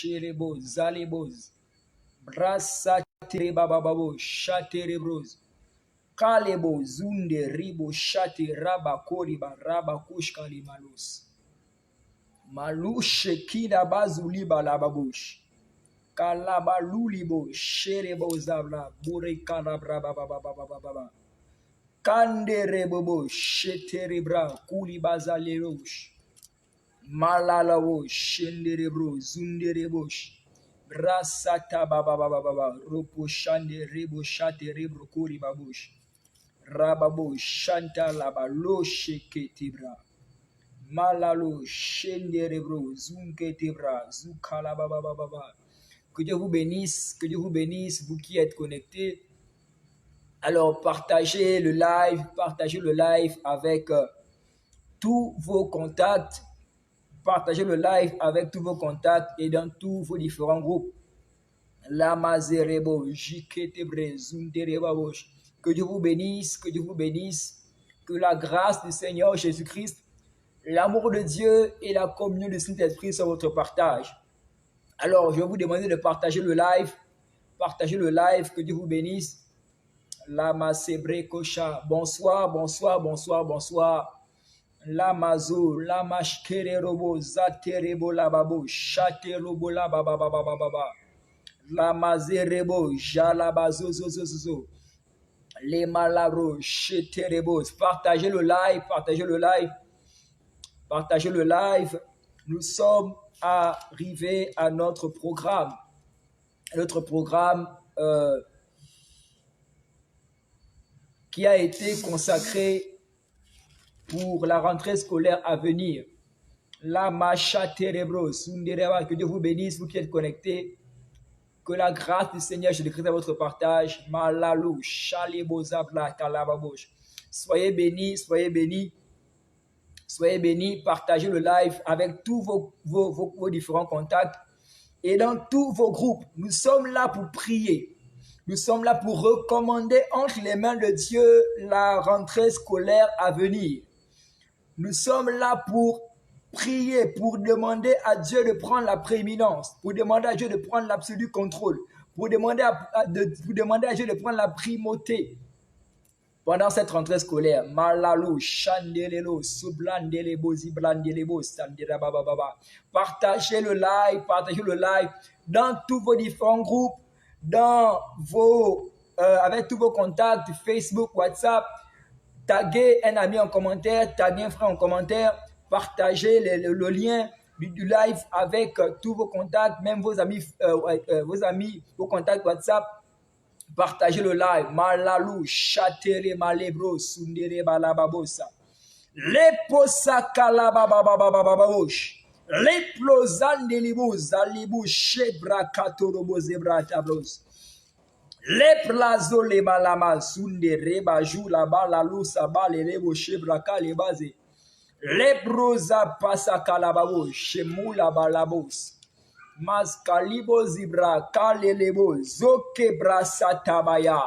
sherebo, zalebos, brasa terebababo, shaterebros, kalebo, zunde, ribo, shate, raba, koriba, raba, kushkali malos. Malushe kida bazuliba lababush. Kalabalulibo, sherebo zabla, bure kalabra baba. Kanderebobo, sheterebra, kulibazalerosh. Malalawo, shenderebro, zunderebosh. Brasata baba, ropo shande rebo shate rebro kuri babush. Rababo, shanta laba, lo sheketebra. Malalo, shenderebro, zunketebra, zukala baba. Que Dieu vous bénisse, vous qui êtes connectés. Alors, partagez le live avec tous vos contacts. Partagez le live avec tous vos contacts et dans tous vos différents groupes. Lamazerebo, Jiketebre, Zunderebabosh. Que Dieu vous bénisse, que la grâce du Seigneur Jésus-Christ, l'amour de Dieu et la communion du Saint-Esprit soient votre partage. Alors, je vais vous demander de partager le live. Partagez le live, que Dieu vous bénisse. Lama Sebre Kocha. Bonsoir. Lamazo, Lamashkere Robo, Zaterebo Lababo, Chaterobo Lababa. Lamazerebo, Jalabazo, Les Malabro, Cheterebo. Partagez le live. Nous sommes arrivés à notre programme. Qui a été consacré pour la rentrée scolaire à venir. La Macha Terebros, que Dieu vous bénisse, vous qui êtes connectés. Que la grâce du Seigneur Jésus-Christ à votre partage. Malalou, Chalebozabla, Kalababosh. Soyez bénis. Partagez le live avec tous vos différents contacts et dans tous vos groupes. Nous sommes là pour prier. Nous sommes là pour recommander entre les mains de Dieu la rentrée scolaire à venir. Nous sommes là pour prier, pour demander à Dieu de prendre la prééminence, pour demander à Dieu de prendre l'absolu contrôle, pour demander à Dieu de prendre la primauté pendant cette rentrée scolaire. Malalo, chandelelo, sublandelebo, ziblandelebo, sandelabababa. Partagez le live dans tous vos différents groupes, avec tous vos contacts, Facebook, WhatsApp. Taguez un ami en commentaire, taguez un frère en commentaire, partagez le lien du live avec tous vos contacts, même vos amis, vos contacts WhatsApp. Partagez le live. Malalou, chatere malebro, sundere balababosa. Leposa kalababababababosh. Leplozan delibos, zalibou, shebra katorobo zebra tablos. Leplazo le balama, sunde reba jula balalu sabale lebo shebra kalebaze. Lebroza pasa kalababo, shemula balabos. Maskalibo zibra kalelebo zoke brasa tabaya.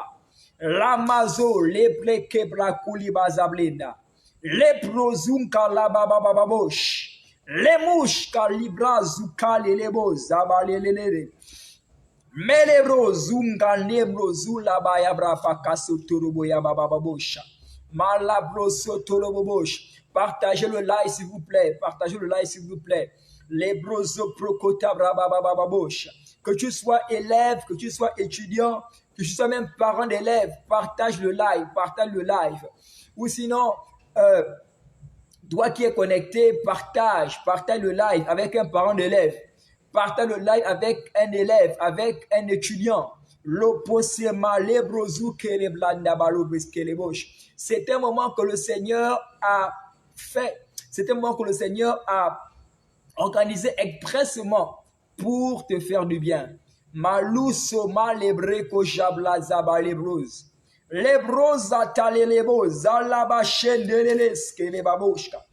Lamazo leple kebra kuliba zablenda. Leprozum kalababababosh. Lemush kalibra zukalelebo zabalelele. Melebro zunga nebro zula baya brapa kaso torobo ya babababosha. Malabro sotorobobosh. Partagez le live s'il vous plaît. Les broso prokota brababababosh. Que tu sois élève, que tu sois étudiant, que tu sois même parent d'élève, partage le live. Ou sinon, toi qui es connecté, partage le live avec un parent d'élève. Partage le live avec un élève, avec un étudiant. C'est un moment que le Seigneur a fait. C'est un moment que le Seigneur a organisé expressement pour te faire du bien. Malusoma lebreko jabla zabalebros. Lebros atalelebo zalaba shendeleles kelebaboshka.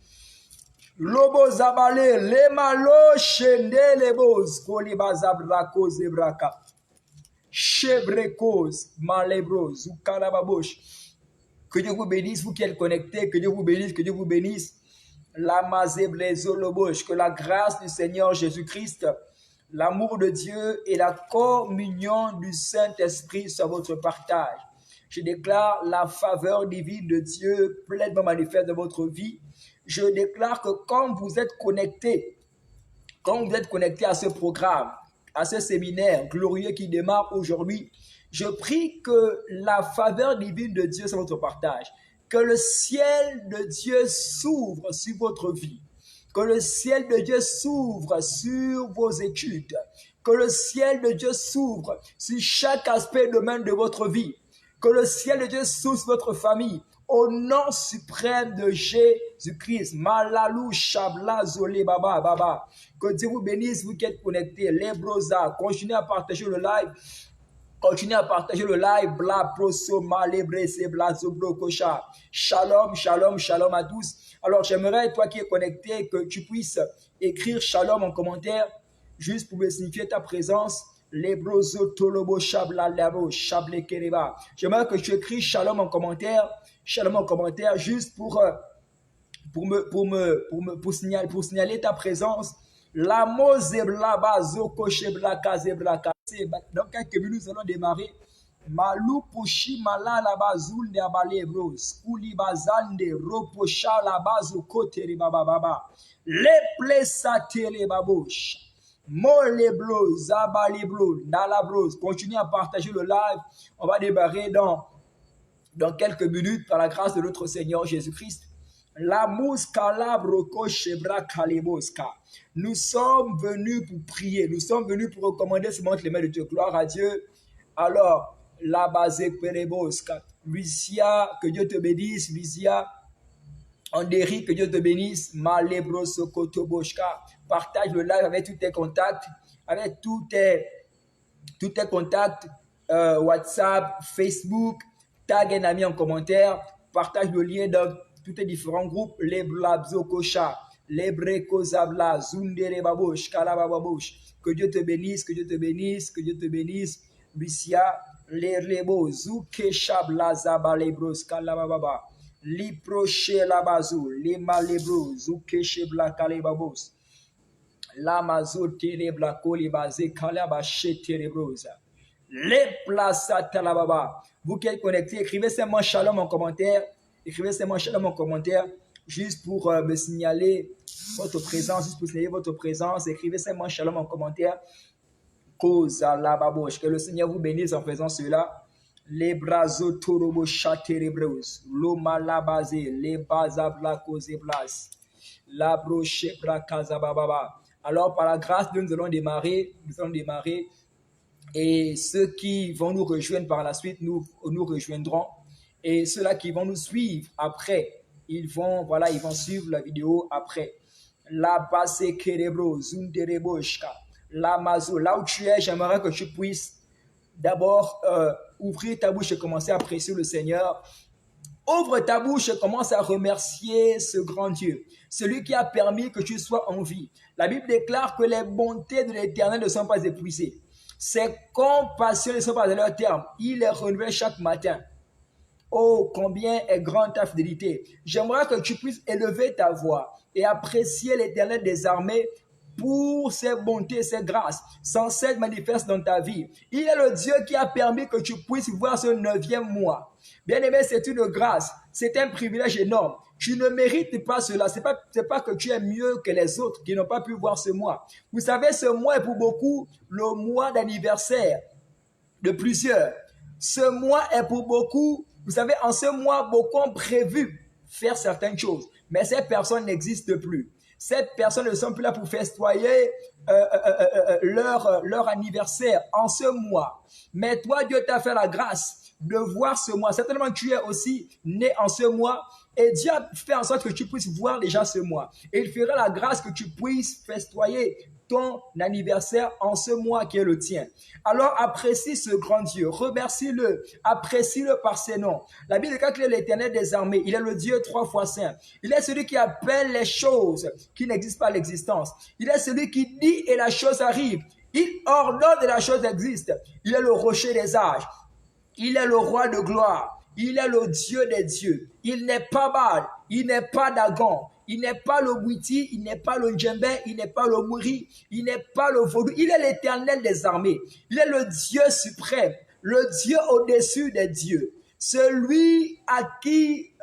Lobo zabale le malo shendelebos kolibazabrako zebraka. Chebrekos malebros ukalababosh. Que Dieu vous bénisse, vous qui êtes connectés, que Dieu vous bénisse. Que la grâce du Seigneur Jésus-Christ, L'amour de Dieu et la communion du Saint-Esprit sur votre partage. Je déclare la faveur divine de Dieu pleinement manifeste dans votre vie. Je déclare que quand vous êtes connectés à ce programme, à ce séminaire glorieux qui démarre aujourd'hui, je prie que la faveur divine de Dieu sur votre partage, que le ciel de Dieu s'ouvre sur votre vie, que le ciel de Dieu s'ouvre sur vos études, que le ciel de Dieu s'ouvre sur chaque aspect domaine de votre vie, que le ciel de Dieu s'ouvre sur votre famille, au nom suprême de Jésus-Christ. Malalou Shabla Zolé Baba Baba. Que Dieu vous bénisse, vous qui êtes connectés. Les brosa, continuez à partager le live. Continuez à partager le live. Bla proso malebrese bla zoblo kocha. Shalom, shalom, shalom à tous. Alors j'aimerais, toi qui es connecté, que tu puisses écrire shalom en commentaire, juste pour me signifier ta présence. J'aimerais que tu écris shalom en commentaire, juste pour signaler ta présence. Dans quelques minutes, nous allons démarrer. Malou Poshi Malala Bazul de Abalebros, Kuli Bazande, Roposha la Bazo Kotere Baba Baba, Le Plesatele Babosh, Moleblo, Zabaleblo, Nalabros. Continuez à partager le live. On va démarrer dans quelques minutes par la grâce de notre Seigneur Jésus-Christ. La mouska shebra kaleboska. Nous sommes venus pour prier. Nous sommes venus pour recommander ce monde les mains de Dieu. Gloire à Dieu. Alors, la base pereboska. Lucia, que Dieu te bénisse. Lucia, Andéry, que Dieu te bénisse. Malebroso kotoboshka. Partage le live avec tous tes contacts, avec tous tes contacts, WhatsApp, Facebook. Tag un ami en commentaire. Partage le lien dans tous les différents groupes, les blabzokosha, les brekozabla, zundere babosh, kalababosh. Que Dieu te bénisse, que Dieu te bénisse, que Dieu te bénisse. Lucia, les rebo, zukesha blazaba lebros, kalababa. Li proche labazo, les malebro, zukeshe bla kalebabos. La mazo telebla kolibazé, kalabache telebrosa. Les plaçats talababa. Vous qui êtes connectés, écrivez seulement shalom en commentaire. Écrivez seulement shalom en commentaire, juste pour me signaler votre présence, Écrivez seulement shalom en commentaire. Koza la baboche. Que le Seigneur vous bénisse en faisant cela. Les brazo torobo chaterebreus. Loma la base. Les bazabla kozeblas. La broche brakazababa. Alors, par la grâce de Dieu, nous allons démarrer. Et ceux qui vont nous rejoindre par la suite, nous rejoindront. Et ceux-là qui vont nous suivre après, ils vont suivre la vidéo après. La base kerebro, zundereboshka, la mazo. Là où tu es, j'aimerais que tu puisses d'abord ouvrir ta bouche et commencer à apprécier le Seigneur. Ouvre ta bouche et commence à remercier ce grand Dieu, celui qui a permis que tu sois en vie. La Bible déclare que les bontés de l'Éternel ne sont pas épuisées. Ses compassions ne sont pas à leur terme. Il les renouvelle chaque matin. Oh, combien est grande ta fidélité. J'aimerais que tu puisses élever ta voix et apprécier l'Éternel des armées pour ses bontés, ses grâces, sans cesse manifestes dans ta vie. Il est le Dieu qui a permis que tu puisses voir ce 9e mois. Bien-aimé, c'est une grâce, c'est un privilège énorme. Tu ne mérites pas cela. C'est pas que tu es mieux que les autres qui n'ont pas pu voir ce mois. Vous savez, ce mois est pour beaucoup le mois d'anniversaire de plusieurs. Ce mois est pour beaucoup. Vous savez, en ce mois, beaucoup ont prévu faire certaines choses, mais ces personnes n'existent plus. Ces personnes ne sont plus là pour festoyer leur anniversaire en ce mois. Mais toi, Dieu t'a fait la grâce de voir ce mois. Certainement, tu es aussi né en ce mois et Dieu a fait en sorte que tu puisses voir déjà ce mois. Et il fera la grâce que tu puisses festoyer ton anniversaire en ce mois qui est le tien. Alors apprécie ce grand Dieu, remercie-le, apprécie-le par ses noms. La Bible déclare qu'il est l'Éternel des armées, il est le Dieu 3 fois saint. Il est celui qui appelle les choses qui n'existent pas à l'existence. Il est celui qui dit et la chose arrive. Il ordonne et la chose existe. Il est le rocher des âges. Il est le roi de gloire. Il est le Dieu des dieux. Il n'est pas Baal. Il n'est pas Dagon. Il n'est pas le Bouiti, il n'est pas le Djembe, il n'est pas le Mouri, il n'est pas le Vaudou. Il est l'Éternel des armées. Il est le Dieu suprême, le Dieu au-dessus des dieux. Celui à qui,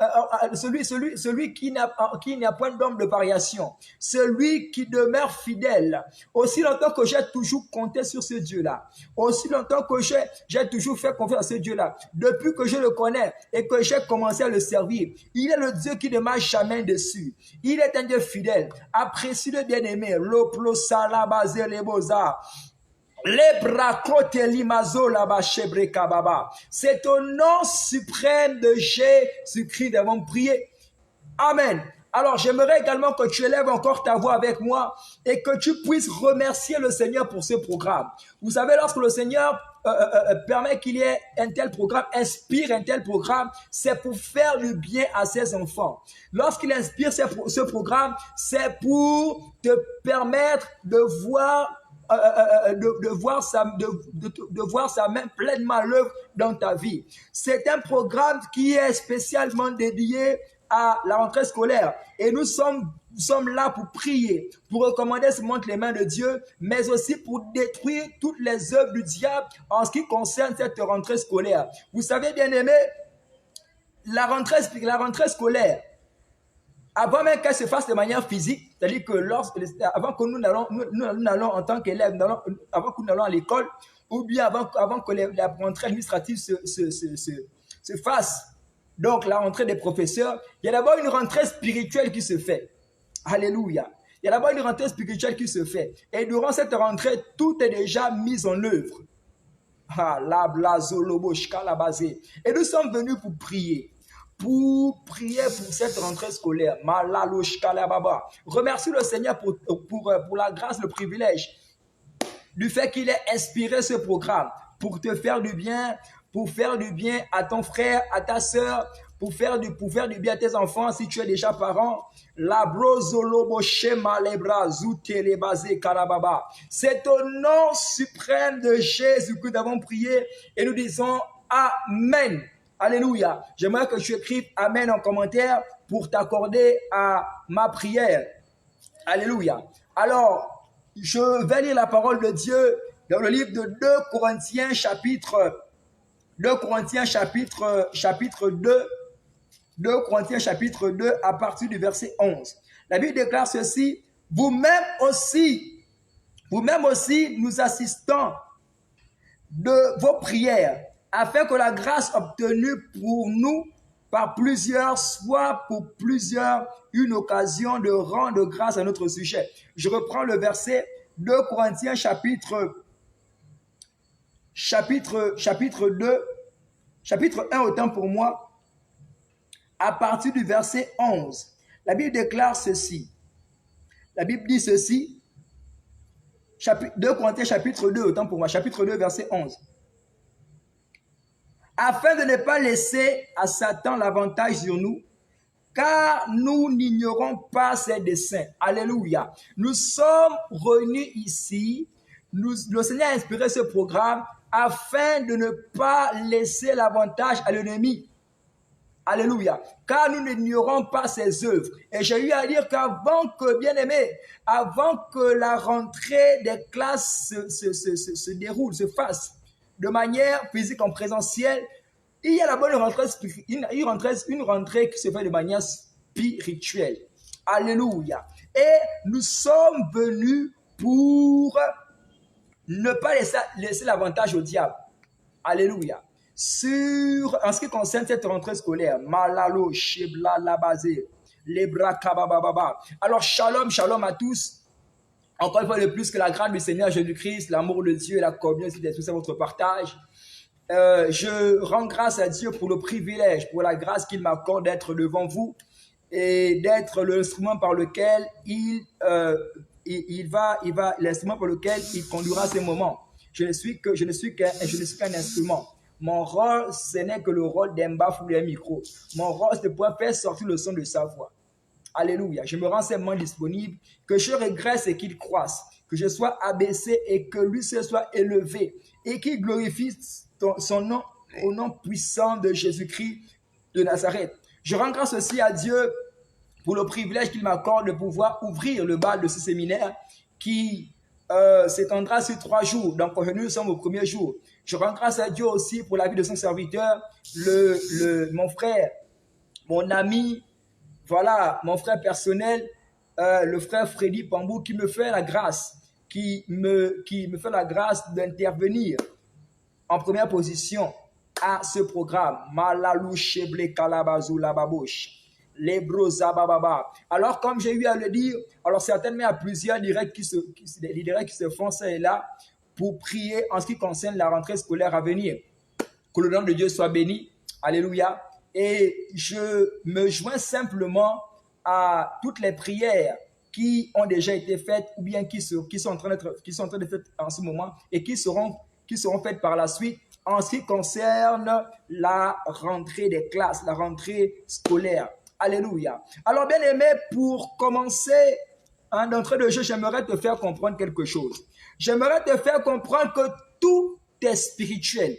celui qui n'a point d'ombre de variation, celui qui demeure fidèle. Aussi longtemps que j'ai toujours compté sur ce Dieu-là, aussi longtemps que j'ai toujours fait confiance à ce Dieu-là, depuis que je le connais et que j'ai commencé à le servir, il est le Dieu qui ne m'a jamais déçu. Il est un Dieu fidèle, apprécié de bien-aimé, l'oplo salabazé les beaux-arts. C'est au nom suprême de Jésus-Christ nous avons prié. Amen. Alors j'aimerais également que tu élèves encore ta voix avec moi et que tu puisses remercier le Seigneur pour ce programme. Vous savez, lorsque le Seigneur permet qu'il y ait un tel programme, inspire un tel programme, c'est pour faire du bien à ses enfants. Lorsqu'il inspire ce programme, c'est pour te permettre de voir de voir sa main pleinement à l'œuvre dans ta vie. C'est un programme qui est spécialement dédié à la rentrée scolaire et nous sommes là pour prier, pour recommander entre les mains de Dieu, mais aussi pour détruire toutes les œuvres du diable en ce qui concerne cette rentrée scolaire. Vous savez, bien aimé, la rentrée scolaire, avant même qu'elle se fasse de manière physique, c'est-à-dire que avant que nous n'allons en tant qu'élèves, avant que nous n'allons à l'école, ou bien avant que la rentrée administrative se fasse, donc la rentrée des professeurs, il y a d'abord une rentrée spirituelle qui se fait. Alléluia. Il y a d'abord une rentrée spirituelle qui se fait. Et durant cette rentrée, tout est déjà mis en œuvre. Et nous sommes venus pour prier pour cette rentrée scolaire. Remercie le Seigneur pour la grâce, le privilège du fait qu'il ait inspiré ce programme pour te faire du bien, pour faire du bien à ton frère, à ta soeur, pour faire du bien à tes enfants si tu es déjà parent. C'est au nom suprême de Jésus que nous avons prié et nous disons Amen. Alléluia. J'aimerais que tu écrives Amen en commentaire pour t'accorder à ma prière. Alléluia. Alors, je vais lire la parole de Dieu dans le livre de 2 Corinthiens chapitre 2. 2 Corinthiens chapitre 2 à partir du verset 11. La Bible déclare ceci. Vous-même aussi, nous assistons de vos prières, afin que la grâce obtenue pour nous par plusieurs soit pour plusieurs une occasion de rendre grâce à notre sujet. Je reprends le verset 2 Corinthiens chapitre 2, chapitre 1 autant pour moi, à partir du verset 11. La Bible déclare ceci. La Bible dit ceci. 2 Corinthiens chapitre 2 autant pour moi, chapitre 2 verset 11. Afin de ne pas laisser à Satan l'avantage sur nous, car nous n'ignorons pas ses desseins. Alléluia. Nous sommes réunis ici. Le Seigneur a inspiré ce programme afin de ne pas laisser l'avantage à l'ennemi. Alléluia. Car nous n'ignorons pas ses œuvres. Et j'ai eu à dire qu'avant que, bien aimé, avant que la rentrée des classes se déroule, se fasse de manière physique en présentiel, il y a d'abord une rentrée qui se fait de manière spirituelle. Alléluia. Et nous sommes venus pour ne pas laisser l'avantage au diable. Alléluia. En ce qui concerne cette rentrée scolaire, Malalo, Shebla, Labazé, Lebra, Kabababa. Alors, shalom, shalom à tous. Encore une fois de plus, que la grâce du Seigneur Jésus-Christ, l'amour de Dieu et la communion de tous à votre partage. Je rends grâce à Dieu pour le privilège, pour la grâce qu'il m'accorde d'être devant vous et d'être l'instrument par lequel l'instrument par lequel il conduira ces moments. Je ne suis qu'un instrument. Mon rôle, ce n'est que le rôle d'un bafou d'un micro. Mon rôle, c'est de pouvoir faire sortir le son de sa voix. Alléluia. Je me rends simplement disponible, que je régresse et qu'il croisse, que je sois abaissé et que lui se soit élevé et qu'il glorifie son nom au nom puissant de Jésus-Christ de Nazareth. Je rends grâce aussi à Dieu pour le privilège qu'il m'accorde de pouvoir ouvrir le bal de ce séminaire qui s'étendra sur 3 jours. Donc aujourd'hui, nous sommes au premier jour. Je rends grâce à Dieu aussi pour la vie de son serviteur, mon frère, mon ami, voilà, mon frère personnel, le frère Freddy Pambou, qui me fait la grâce, qui me fait la grâce d'intervenir en première position à ce programme. Malalou Cheble Kalabazou Lababosh. Les brosabababa. Alors, comme j'ai eu à le dire, alors certainement il y a plusieurs directs qui se font ça et là pour prier en ce qui concerne la rentrée scolaire à venir. Que le nom de Dieu soit béni. Alléluia. Et je me joins simplement à toutes les prières qui ont déjà été faites ou bien qui sont en train d'être faites en ce moment et qui seront faites par la suite en ce qui concerne la rentrée des classes, la rentrée scolaire. Alléluia. Alors, bien aimé, pour commencer d'entrée de jeu, j'aimerais te faire comprendre quelque chose. J'aimerais te faire comprendre que tout est spirituel.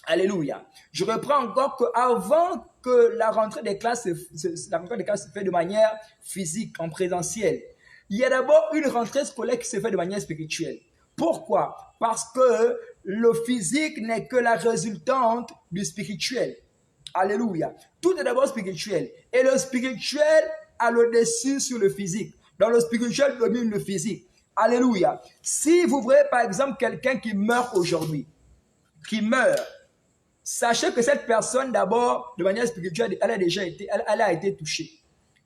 Alléluia. Je reprends encore qu'avant que la rentrée des classes se fait de manière physique, en présentiel, il y a d'abord une rentrée scolaire qui se fait de manière spirituelle. Pourquoi? Parce que le physique n'est que la résultante du spirituel. Alléluia. Tout est d'abord spirituel. Et le spirituel a le dessus sur le physique. Dans le spirituel domine le physique. Alléluia. Si vous voyez par exemple quelqu'un qui meurt aujourd'hui, sachez que cette personne d'abord, de manière spirituelle, elle a été touchée.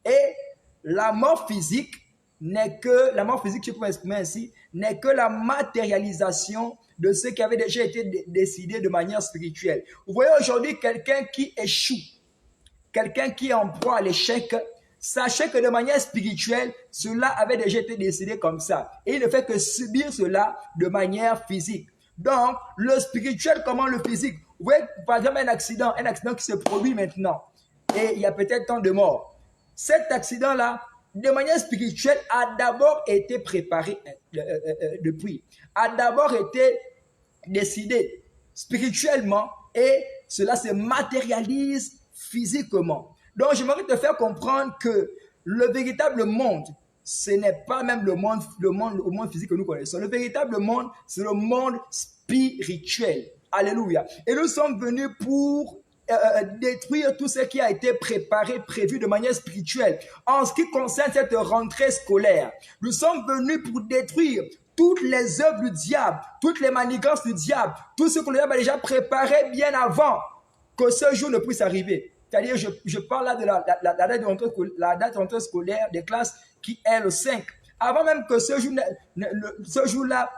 Et la mort physique, je peux m'exprimer ainsi, n'est que la matérialisation de ce qui avait déjà été décidé de manière spirituelle. Vous voyez aujourd'hui quelqu'un qui échoue, quelqu'un qui est en proie à l'échec, sachez que de manière spirituelle, cela avait déjà été décidé comme ça. Et il ne fait que subir cela de manière physique. Donc, le spirituel, comment le physique? Vous voyez, par exemple, un accident qui se produit maintenant, et il y a peut-être tant de morts. Cet accident-là, de manière spirituelle, a d'abord été préparé depuis, a d'abord été décidé spirituellement, et cela se matérialise physiquement. Donc, j'aimerais te faire comprendre que le véritable monde, ce n'est pas même le monde physique que nous connaissons. Le véritable monde, c'est le monde spirituel. Alléluia. Et nous sommes venus pour détruire tout ce qui a été préparé, prévu de manière spirituelle. En ce qui concerne cette rentrée scolaire, nous sommes venus pour détruire toutes les œuvres du diable, toutes les manigances du diable, tout ce que le diable a déjà préparé bien avant que ce jour ne puisse arriver. C'est-à-dire, je parle là de la date de rentrée scolaire des classes qui est le 5. Avant même que ce jour-là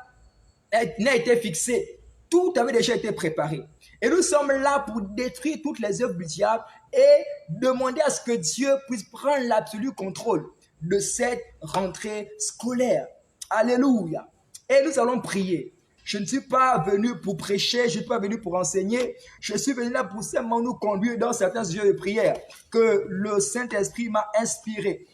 n'ait été fixé, tout avait déjà été préparé. Et nous sommes là pour détruire toutes les œuvres du diable et demander à ce que Dieu puisse prendre l'absolu contrôle de cette rentrée scolaire. Alléluia. Et nous allons prier. Je ne suis pas venu pour prêcher, je ne suis pas venu pour enseigner. Je suis venu là pour simplement nous conduire dans certains sujets de prière que le Saint-Esprit m'a inspiré.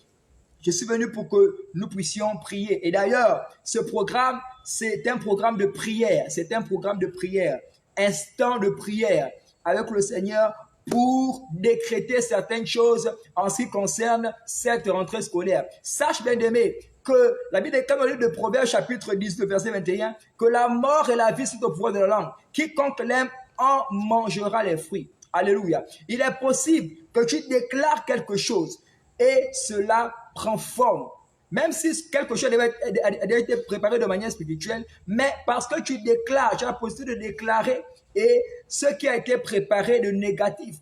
Je suis venu pour que nous puissions prier. Et d'ailleurs, ce programme, c'est un programme de prière. C'est un programme de prière. Instant de prière avec le Seigneur pour décréter certaines choses en ce qui concerne cette rentrée scolaire. Sache bien aimé que la Bible est comme dans le livre de Proverbes chapitre 19 verset 21, que la mort et la vie sont au pouvoir de la langue. Quiconque l'aime en mangera les fruits. Alléluia. Il est possible que tu déclares quelque chose et cela prend forme. Même si quelque chose a déjà été préparé de manière spirituelle, mais parce que tu déclares, tu as la possibilité de déclarer et ce qui a été préparé de négatif,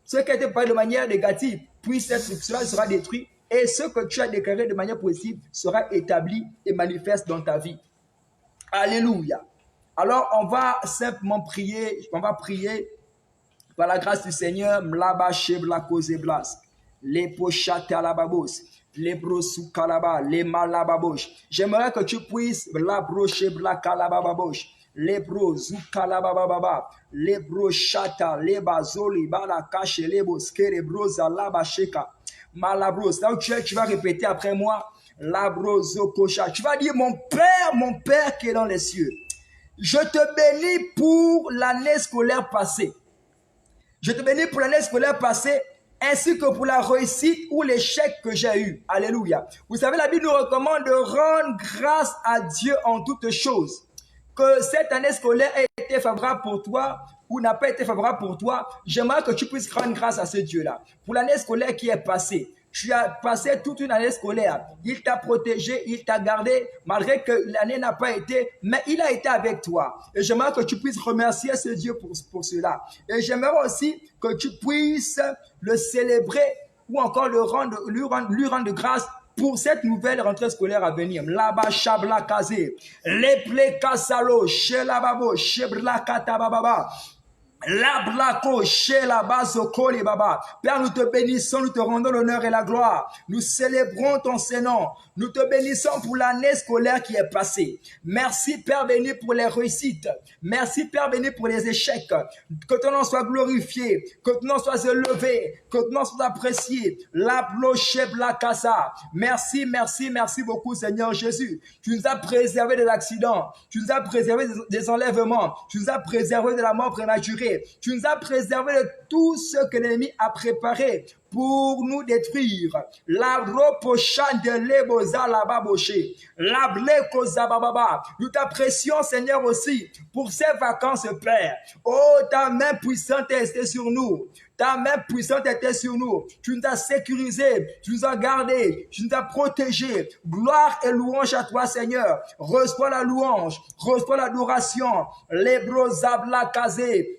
ce qui a été préparé de manière négative, cela sera détruit et ce que tu as déclaré de manière positive sera établi et manifeste dans ta vie. Alléluia. Alors, on va simplement prier, par la grâce du Seigneur, les pochata à la babos, les brosu kalaba, les malababosh. J'aimerais que tu puisses la brocher la kalababosh, les brosu kalabababa, les brochata, les bazoli, bala cache, les bosque, les brosa labasheka, malabros. Là où tu vas répéter après moi, labroso kocha. Tu vas dire mon Père qui est dans les cieux. Je te bénis pour l'année scolaire passée. Je te bénis pour l'année scolaire passée ainsi que pour la réussite ou l'échec que j'ai eu. Alléluia. Vous savez, la Bible nous recommande de rendre grâce à Dieu en toutes choses. Que cette année scolaire ait été favorable pour toi ou n'a pas été favorable pour toi, j'aimerais que tu puisses rendre grâce à ce Dieu-là. Pour l'année scolaire qui est passée, tu as passé toute une année scolaire. Il t'a protégé, il t'a gardé, malgré que l'année n'a pas été, mais il a été avec toi. Et j'aimerais que tu puisses remercier ce Dieu pour cela. Et j'aimerais aussi que tu puisses le célébrer ou encore lui rendre grâce pour cette nouvelle rentrée scolaire à venir. Là-bas, Chabla Kazé, Leple Kasalo, Shelababo, Shebla Katababa. La blako chez la base koli baba. Père, nous te bénissons, nous te rendons l'honneur et la gloire. Nous célébrons ton Saint-Nom. Nous te bénissons pour l'année scolaire qui est passée. Merci Père béni pour les réussites. Merci Père béni pour les échecs. Que ton nom soit glorifié, que ton nom soit élevé, que ton nom soit apprécié. La bloche blakasa. Merci, merci, merci beaucoup Seigneur Jésus. Tu nous as préservé des accidents. Tu nous as préservé des enlèvements. Tu nous as préservé de la mort prématurée. Tu nous as préservé de tout ce que l'ennemi a préparé pour nous détruire. La ropocha de l'eboza la baboché. La blekoza bababa. Nous t'apprécions, Seigneur, aussi pour ces vacances, Père. Oh, ta main puissante est restée sur nous. Ta main puissante était sur nous. Tu nous as sécurisés, tu nous as gardés, tu nous as protégés. Gloire et louange à toi, Seigneur. Reçois la louange, reçois l'adoration. Lebrozabla kazé.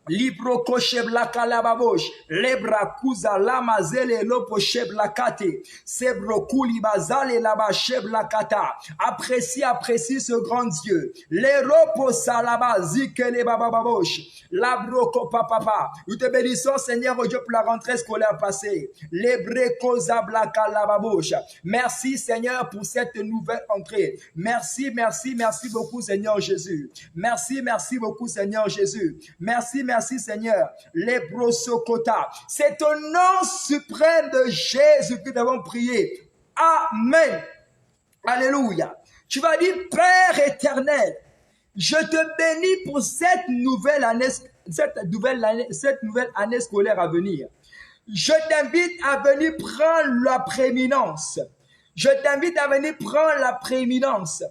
Libro koche blaka la babosh, lebra kuza la mazele lopo sheblakate, sebro kuli bazale la basheblakata. Apprécie ce grand Dieu. Les ropo salaba zike le bababosh, labro papa. Nous te bénissons, Seigneur, au Dieu, pour la rentrée scolaire passée. Lebre koza blaka la babosh. Merci, Seigneur, pour cette nouvelle entrée. Merci, merci, merci beaucoup, Seigneur Jésus. Merci, merci beaucoup, Seigneur Jésus. Merci, merci Seigneur. Les brosokota. C'est au nom suprême de Jésus que nous avons prié. Amen. Alléluia. Tu vas dire, Père éternel, je te bénis pour cette nouvelle année scolaire à venir. Je t'invite à venir prendre la prééminence. Je t'invite à venir prendre la prééminence.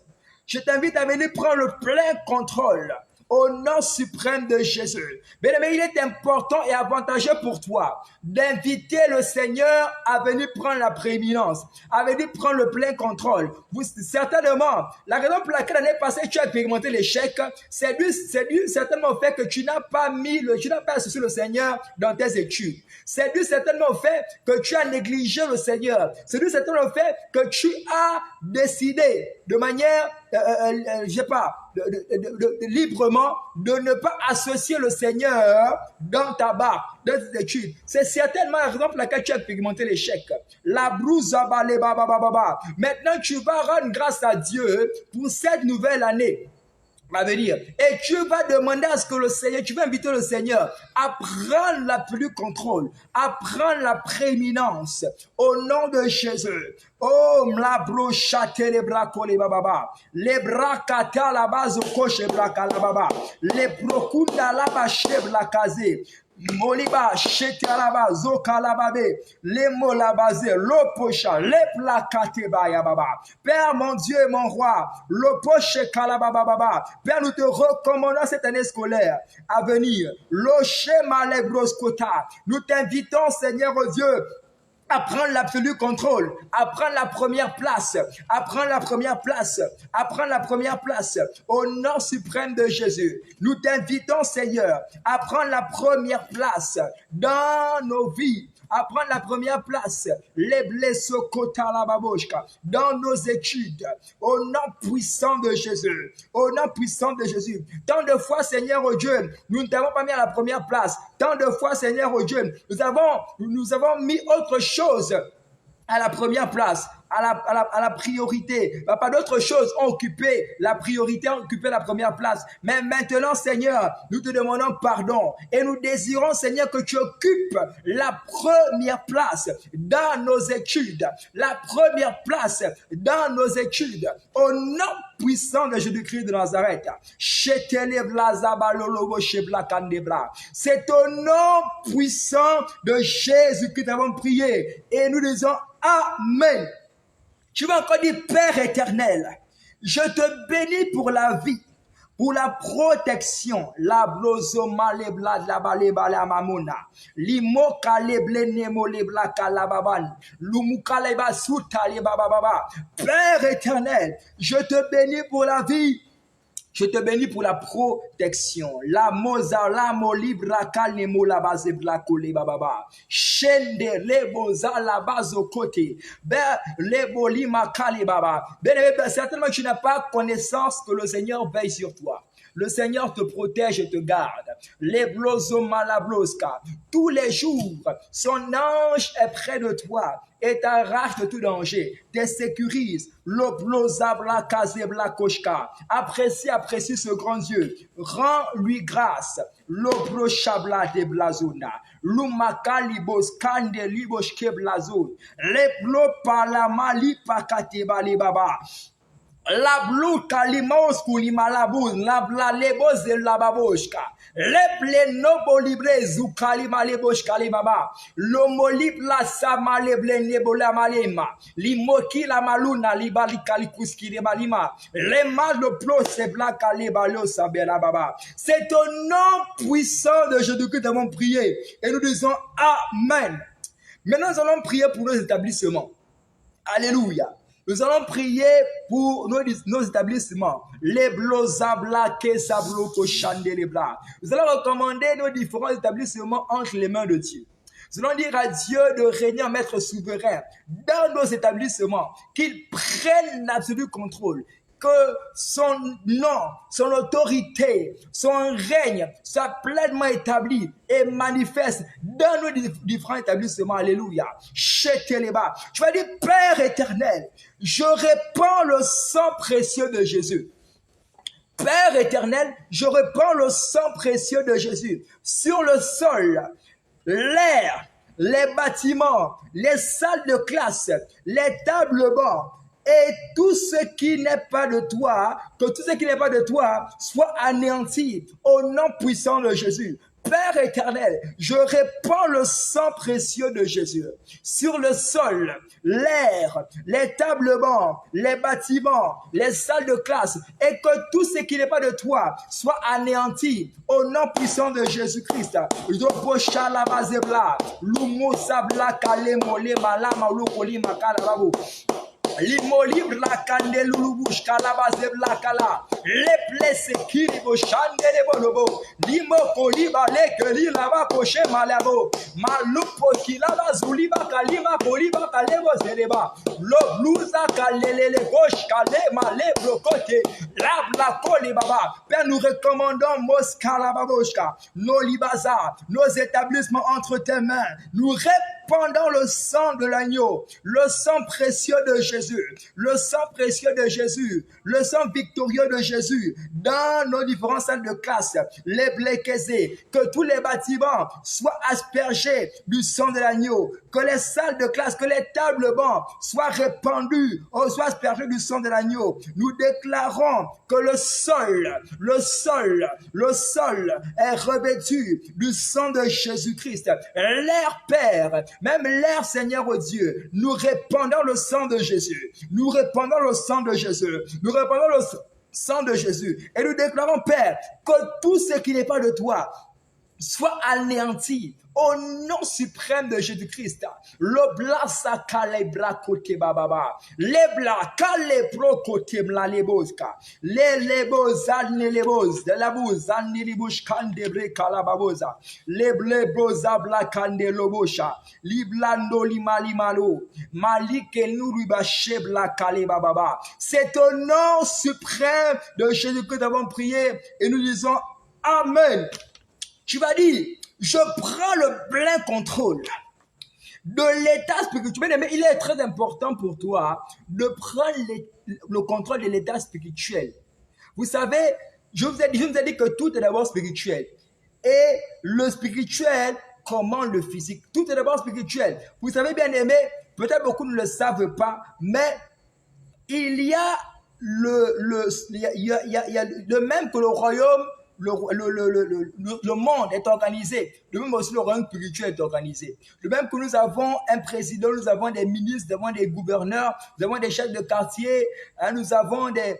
Je t'invite à venir prendre le plein contrôle. Au nom suprême de Jésus. Bien-aimé, il est important et avantageux pour toi d'inviter le Seigneur à venir prendre la prééminence, à venir prendre le plein contrôle. Certainement, la raison pour laquelle l'année passée tu as expérimenté l'échec, c'est dû certainement au fait que tu n'as pas associé le Seigneur dans tes études. C'est dû certainement au fait que tu as négligé le Seigneur. C'est dû certainement au fait que tu as décidé de manière, librement, de ne pas associer le Seigneur dans ta barre, dans tes études. C'est certainement la raison pour laquelle tu as expérimenté l'échec. La brousse Maintenant, tu vas rendre grâce à Dieu pour cette nouvelle année à venir. Et tu vas demander à ce que le Seigneur, tu vas inviter le Seigneur à prendre la plus contrôle, à prendre la prééminence au nom de Jésus. Oh, mlabro chate les bras les bababa, les bras kata la base au coche braka la baba, les procunda la bache la casée. Moliba, Shetalaba, Zokalababe, les Molabazé, l'Opocha, les Placate Bayababa. Père mon Dieu et mon roi, l'Opoche Kalababa. Père, nous te recommandons cette année scolaire à venir. L'Ochema Lebroskota. Nous t'invitons, Seigneur Dieu, à prendre l'absolu contrôle, à prendre la première place, à prendre la première place, à prendre la première place, au nom suprême de Jésus. Nous t'invitons, Seigneur, à prendre la première place dans nos vies, à prendre la première place, les blessés dans nos études, au nom puissant de Jésus, au nom puissant de Jésus. Tant de fois, Seigneur, oh Dieu, nous ne t'avons pas mis à la première place. Tant de fois, Seigneur, oh Dieu, nous avons mis autre chose à la première place. à la priorité. Papa, d'autres choses ont occupé la priorité, ont occupé la première place. Mais maintenant, Seigneur, nous te demandons pardon et nous désirons, Seigneur, que tu occupes la première place dans nos études. La première place dans nos études. Au nom puissant de Jésus-Christ de Nazareth. C'est au nom puissant de Jésus que nous avons prié et nous disons Amen. Tu vas encore dire Père éternel, je te bénis pour la vie, pour la protection, la blozoma le blad la baleba la mamona, limoka le blenemo le blaka la baban, lumuka le basuta le bababa. Père éternel, je te bénis pour la vie. Je te bénis pour la protection. La moza, la molibra, kalemo, la base, blako, le bababa. Shende, le boza, la base au côté. Ben, le bolima, kale baba. Ben, certainement, tu n'as pas connaissance que le Seigneur veille sur toi. Le Seigneur te protège et te garde. Les blozoma, la bloska. Tous les jours, son ange est près de toi et t'arrache de tout danger, te sécurise. L'oblozabla kazebla koshka. Apprécie ce grand Dieu. Rends-lui grâce. L'obrochabla de blazona. L'umaka libos kande liboshke blazon. L'eblo palama lipakateba libaba. La blue kalimos kulimalabuz, la bla lebos de la baboshka. Le ple nobo libre zu kalima leboshka li baba. L'omolip la sama leble nebola malema. Limoki la maluna libali kalikuski de balima. Le mal de plo se blaka lebalo sabela baba. C'est au nom puissant de Jésus que nous avons prié. Et nous disons Amen. Maintenant nous allons prier pour nos établissements. Alléluia. Nous allons prier pour nos établissements. Les blozabla, kesablo, koshandelebla. Nous allons recommander nos différents établissements entre les mains de Dieu. Nous allons dire à Dieu de régner en maître souverain dans nos établissements, qu'il prenne l'absolu contrôle, que son nom, son autorité, son règne soit pleinement établi et manifeste dans nos différents établissements. Alléluia. Cheteleba. Tu vas dire, Père éternel, je répands le sang précieux de Jésus. Père éternel, je répands le sang précieux de Jésus sur le sol, l'air, les bâtiments, les salles de classe, les tables bancs, et tout ce qui n'est pas de toi, que tout ce qui n'est pas de toi soit anéanti au nom puissant de Jésus. Père éternel, je répands le sang précieux de Jésus sur le sol, l'air, les tables bancs, les bâtiments, les salles de classe, et que tout ce qui n'est pas de toi soit anéanti au nom puissant de Jésus-Christ. Limo libre la candele lulubush kalabaze blakala le place kiribo chandele bolobo limo koliba le keli lava koche malabo malupo kilaba zuliba kalima koliba kalebo zereba lo bluza kalele le gauche kalema le blocote la koli baba. Père, nous recommandons Moskala baboshka nos libaza, nos établissements entre tes mains. Nous pendant le sang de l'agneau, le sang précieux de Jésus, le sang précieux de Jésus, le sang victorieux de Jésus, dans nos différentes salles de classe, les bléquésés, que tous les bâtiments soient aspergés du sang de l'agneau, que les salles de classe, que les tables bancs soient répandus, soient aspergés du sang de l'agneau. Nous déclarons que le sol est revêtu du sang de Jésus-Christ. L'air, Père, même l'air, Seigneur, oh Dieu, nous répandons le sang de Jésus. Nous répandons le sang de Jésus. Nous répandons le sang de Jésus. Et nous déclarons, Père, que tout ce qui n'est pas de toi soit anéanti au nom suprême de Jésus-Christ. L'obla sakale brakote bababa. Lebla kale prokote mla leboska. Le lebozan ne leboz. De la bouzan ne libush kande bre kalababoza. Leble boza bla kande lobosha. Liblando limalimalo. Malike nuruba shebla kale bababa. C'est au nom suprême de Jésus que nous avons prié et nous disons Amen. Tu vas dire, je prends le plein contrôle de l'état spirituel. Mais il est très important pour toi de prendre le contrôle de l'état spirituel. Vous savez, je vous ai dit que tout est d'abord spirituel. Et le spirituel commande le physique. Tout est d'abord spirituel. Vous savez, bien aimé, peut-être beaucoup ne le savent pas, mais il y a de même que le royaume, le monde est organisé, de même aussi le royaume spirituel est organisé. De même que nous avons un président, nous avons des ministres, nous avons des gouverneurs, nous avons des chefs de quartier, hein, nous avons des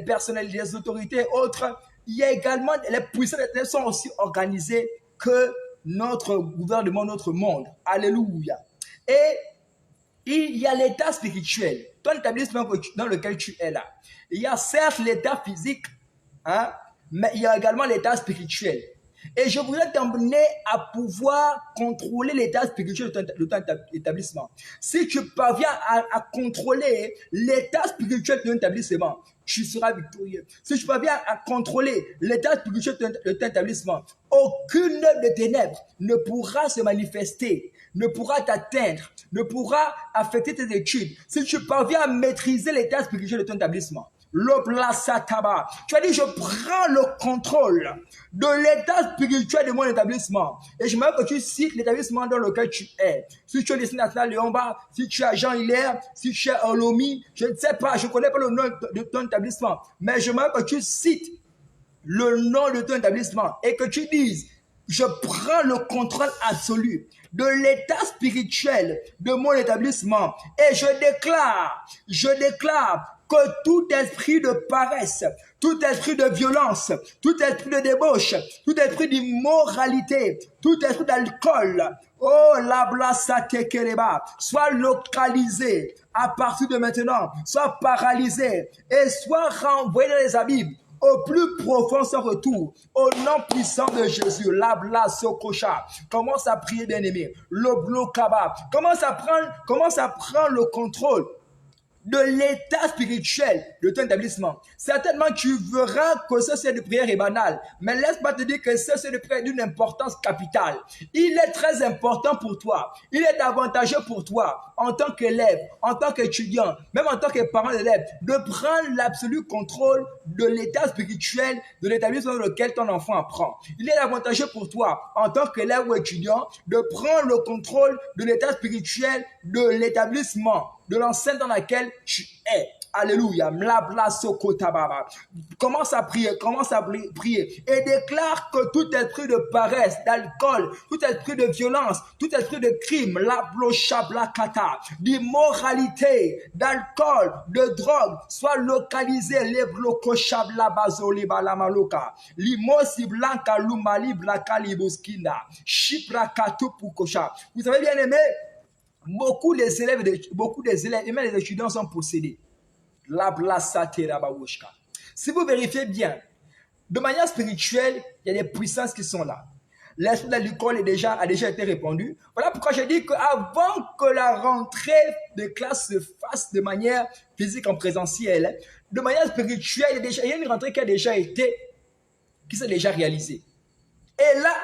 personnalités, des autorités autres. Il y a également, les puissances sont aussi organisées que notre gouvernement, notre monde. Alléluia. Et il y a l'état spirituel, ton établissement dans lequel tu es là. Il y a certes l'état physique, hein, mais il y a également l'état spirituel. Et je voudrais t'emmener à pouvoir contrôler l'état spirituel de ton établissement. Si tu parviens à contrôler l'état spirituel de ton établissement, tu seras victorieux. Si tu parviens à contrôler l'état spirituel de ton établissement, aucune œuvre de ténèbres ne pourra se manifester, ne pourra t'atteindre, ne pourra affecter tes études. Si tu parviens à maîtriser l'état spirituel de ton établissement, tu as dit, je prends le contrôle de l'état spirituel de mon établissement. Et je veux que tu cites l'établissement dans lequel tu es. Si tu es lycée national de Léon-Bar, si tu es à Jean-Hilaire, si tu es à Olomi, je ne sais pas, je ne connais pas le nom de ton établissement. Mais je veux que tu cites le nom de ton établissement et que tu dises, je prends le contrôle absolu de l'état spirituel de mon établissement et je déclare que tout esprit de paresse, tout esprit de violence, tout esprit de débauche, tout esprit d'immoralité, tout esprit d'alcool, oh la blasate kereba, soit localisé à partir de maintenant, soit paralysé et soit renvoyé dans les abîmes. Au plus profond sans retour, au nom puissant de Jésus, la blasokosha. Commence à prier, bien-aimé. Le blokaba. Commence à prendre le contrôle de l'état spirituel de ton établissement. Certainement, tu verras que ce série de prière est banal, mais laisse-moi te dire que ce série de prière est d'une importance capitale. Il est très important pour toi. Il est avantageux pour toi, en tant qu'élève, en tant qu'étudiant, même en tant que parent d'élève, de prendre l'absolu contrôle de l'état spirituel de l'établissement dans lequel ton enfant apprend. Il est avantageux pour toi, en tant qu'élève ou étudiant, de prendre le contrôle de l'état spirituel de l'établissement, de l'enceinte dans laquelle tu es. Alléluia. Commence à prier et déclare que tout esprit de paresse, d'alcool, tout esprit de violence, tout esprit de crime, d'immoralité, d'alcool, de drogue, soit localisé. Vous savez bien aimé, beaucoup des élèves et même les étudiants sont possédés. Si vous vérifiez bien, de manière spirituelle, il y a des puissances qui sont là. L'esprit de l'alcool a déjà été répandu. Voilà pourquoi je dis qu'avant que la rentrée de classe se fasse de manière physique en présentiel, de manière spirituelle, il y a une rentrée qui s'est déjà réalisée. Et là,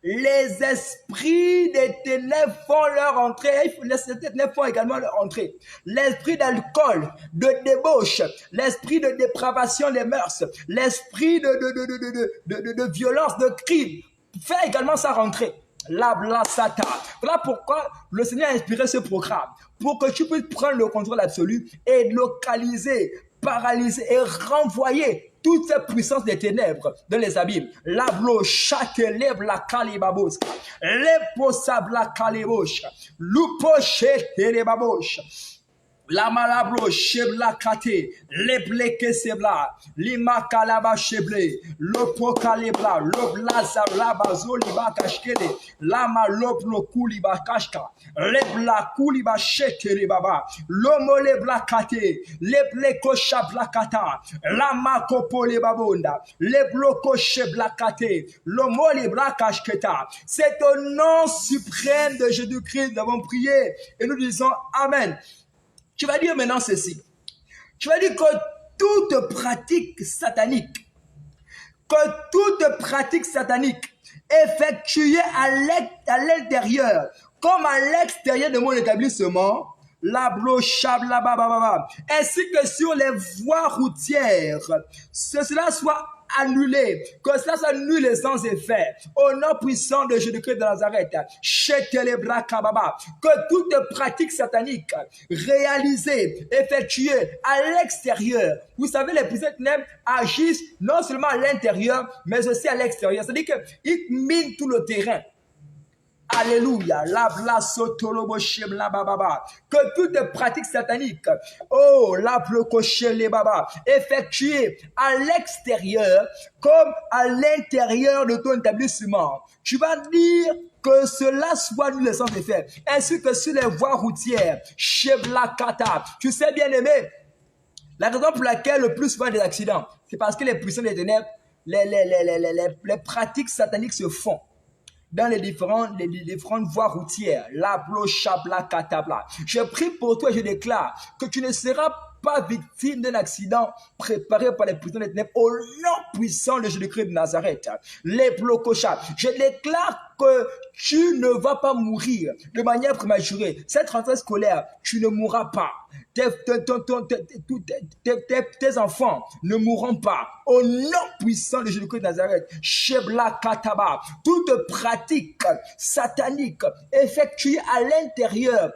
les esprits des ténèbres font leur entrée. Les ténèbres font également leur entrée. L'esprit d'alcool, de débauche, l'esprit de dépravation des mœurs, l'esprit de violence, de crime, fait également sa rentrée. Voilà pourquoi le Seigneur a inspiré ce programme. Pour que tu puisses prendre le contrôle absolu et localiser, paralyser et renvoyer toutes ces puissances des ténèbres dans les abîmes. La blochate lève la calibabos. Les possables la calibosha. L'upoche télébaboche. La malablo chebla kate, lebleke sebla, lima kalaba cheble, lopo kalebla, loblaza laba zoliba kashkele, lama loblo kuliba kashka, lebla kuliba shekere baba, lomo lebla kate, lebleko shabla kata, lama kopo le babonda, lebloko shebla kate, lomo lebla kashketa. C'est au nom suprême de Jésus-Christ nous avons prié et nous disons Amen. Tu vas dire maintenant ceci. Tu vas dire que toute pratique satanique effectuée à l'intérieur comme à l'extérieur de mon établissement, ainsi que sur les voies routières, que cela soit annulé, que cela soit annulé sans effet, au nom puissant de Jésus-Christ de Nazareth, que toute pratique satanique réalisée, effectuée à l'extérieur, vous savez, les puissances ténèbres agissent non seulement à l'intérieur, mais aussi à l'extérieur, c'est-à-dire qu'ils minent tout le terrain. Alléluia. Que toute pratique satanique, effectuée à l'extérieur comme à l'intérieur de ton établissement, tu vas dire que cela soit nul sans effet, ainsi que sur les voies routières. Tu sais, bien aimé, la raison pour laquelle le plus souvent des accidents, c'est parce que les puissants des ténèbres, les pratiques sataniques se font dans les différentes voies routières. Je prie pour toi et je déclare que tu ne seras pas victime d'un accident préparé par les puissants des ténèbres au nom puissant de Jésus-Christ de Nazareth. Je déclare que tu ne vas pas mourir de manière prématurée. Cette rentrée scolaire, tu ne mourras pas. Tes enfants ne mourront pas. Au nom puissant de Jésus-Christ de Nazareth, toute pratique satanique effectuée à l'intérieur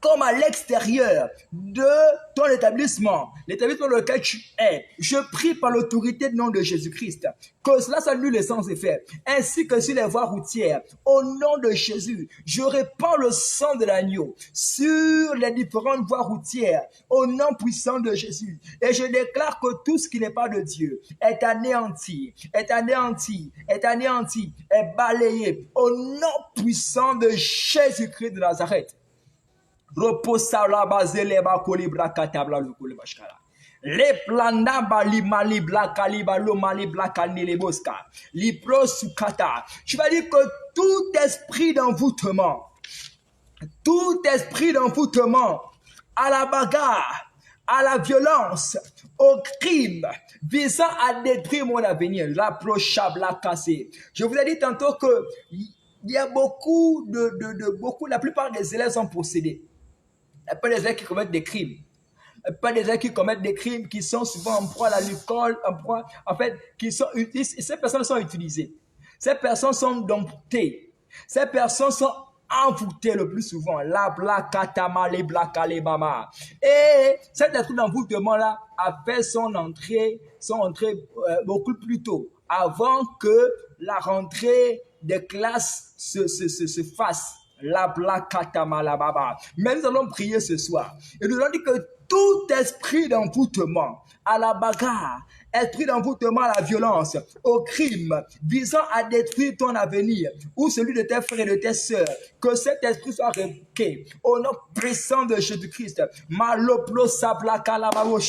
comme à l'extérieur de ton établissement, l'établissement dans lequel tu es, je prie par l'autorité du nom de Jésus-Christ que cela s'annule sans effet, ainsi que sur les voies routières. Au nom de Jésus, je répands le sang de l'agneau sur les différentes voies routières, au nom puissant de Jésus. Et je déclare que tout ce qui n'est pas de Dieu est anéanti, est anéanti, est anéanti, est balayé, au nom puissant de Jésus-Christ de Nazareth. Reposa la bazele ba kolibra katabla lukule bashkara. Le planda bali mali blaka libalo mali blaka nileboska. Lipro sukata. Tu vas dire que tout esprit d'envoûtement à la bagarre, à la violence, au crime, visant à détruire mon avenir, l'approchable, la casser. Je vous ai dit tantôt que il y a beaucoup la plupart des élèves sont possédés. Il n'y a pas des élèves qui commettent des crimes. Il n'y a pas des élèves qui commettent des crimes qui sont souvent en proie à l'alcool, ces personnes sont utilisées. Ces personnes sont domptées. Ces personnes sont envoûtées le plus souvent. Et cet esprit d'envoûtement-là a fait son entrée beaucoup plus tôt, avant que la rentrée des classes se fasse. Mais nous allons prier ce soir. Et nous allons dire que tout esprit d'envoûtement à la bagarre, esprit d'envoûtement à la violence, au crime, visant à détruire ton avenir ou celui de tes frères et de tes sœurs, que cet esprit soit révoqué au nom puissant de Jésus-Christ. Maloplo sabla kalabawoshe.